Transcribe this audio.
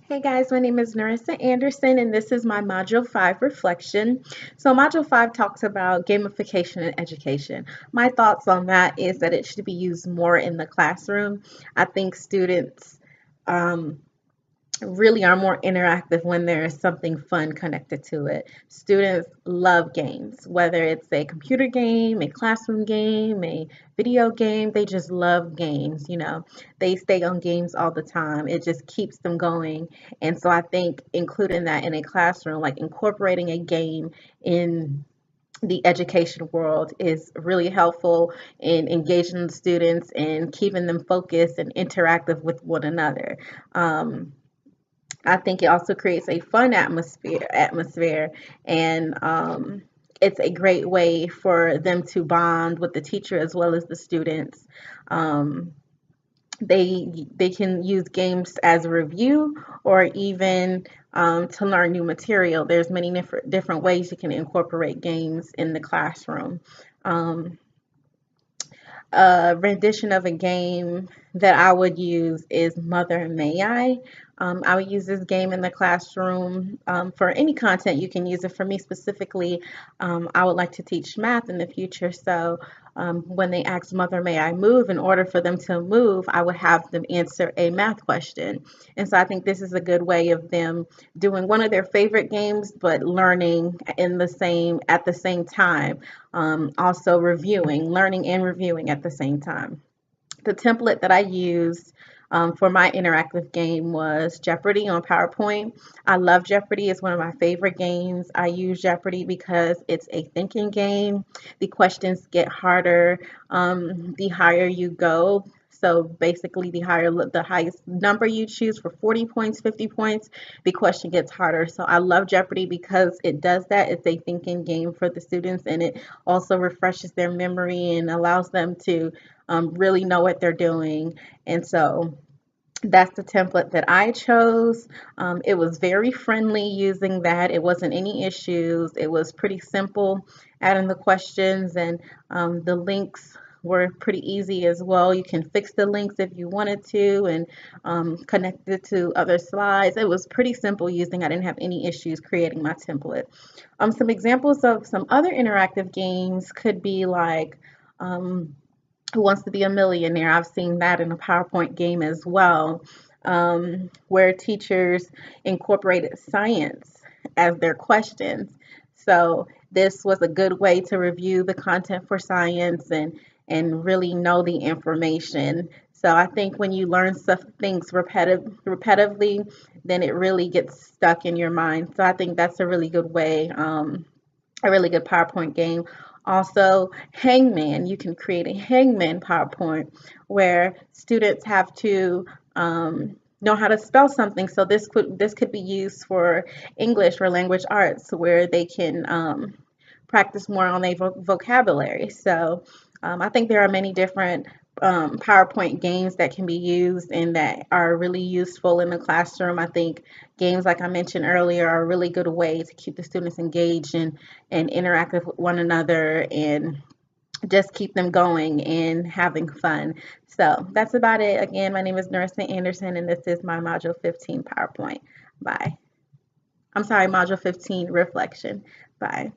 Hey guys, my name is Narissa Anderson and this is my Module 5 reflection. So Module 5 talks about gamification in education. My thoughts on that is that it should be used more in the classroom. I think students um, really are more interactive when there is something fun connected to it. Students love games, whether it's a computer game, a classroom game, a video game, they just love games, They stay on games all the time. It just keeps them going. And so I think including that in a classroom, like incorporating a game in the education world is really helpful in engaging the students and keeping them focused and interactive with one another. I think it also creates a fun atmosphere and it's a great way for them to bond with the teacher as well as the students. Um, they can use games as a review or even to learn new material. There's many different ways you can incorporate games in the classroom. Um, a rendition of a game that I would use is Mother May I would use this game in the classroom for any content. You can use it. For me specifically, I would like to teach math in the future. So when they ask Mother May I move, in order for them to move, I would have them answer a math question. And so I think this is a good way of them doing one of their favorite games, but learning at the same time. Also reviewing, learning and reviewing at the same time. The template that I used for my interactive game was Jeopardy on PowerPoint. I love Jeopardy. It's one of my favorite games. I use Jeopardy because it's a thinking game. The questions get harder the higher you go. So basically, the highest number you choose for 40 points, 50 points, the question gets harder. So I love Jeopardy because it does that. It's a thinking game for the students, and it also refreshes their memory and allows them to really know what they're doing. And so that's the template that I chose. It was very friendly using that. It wasn't any issues. It was pretty simple adding the questions, and the links were pretty easy as well. You can fix the links if you wanted to and connect it to other slides. It was pretty simple using. I didn't have any issues creating my template. Some examples of some other interactive games could be like who Wants to Be a Millionaire. I've seen that in a PowerPoint game as well, where teachers incorporated science as their questions. So this was a good way to review the content for science and really know the information. So I think when you learn stuff things repetitively, then it really gets stuck in your mind. So I think that's a really good way. A really good PowerPoint game. Also, Hangman, you can create a Hangman PowerPoint where students have to know how to spell something. So this could be used for English or language arts where they can practice more on their vocabulary. So I think there are many different PowerPoint games that can be used and that are really useful in the classroom. I think games, like I mentioned earlier, are a really good way to keep the students engaged and interactive with one another and just keep them going and having fun. So that's about it. Again, my name is Narissa Anderson, and this is my Module 15 PowerPoint. Bye. I'm sorry, Module 15 Reflection. Bye.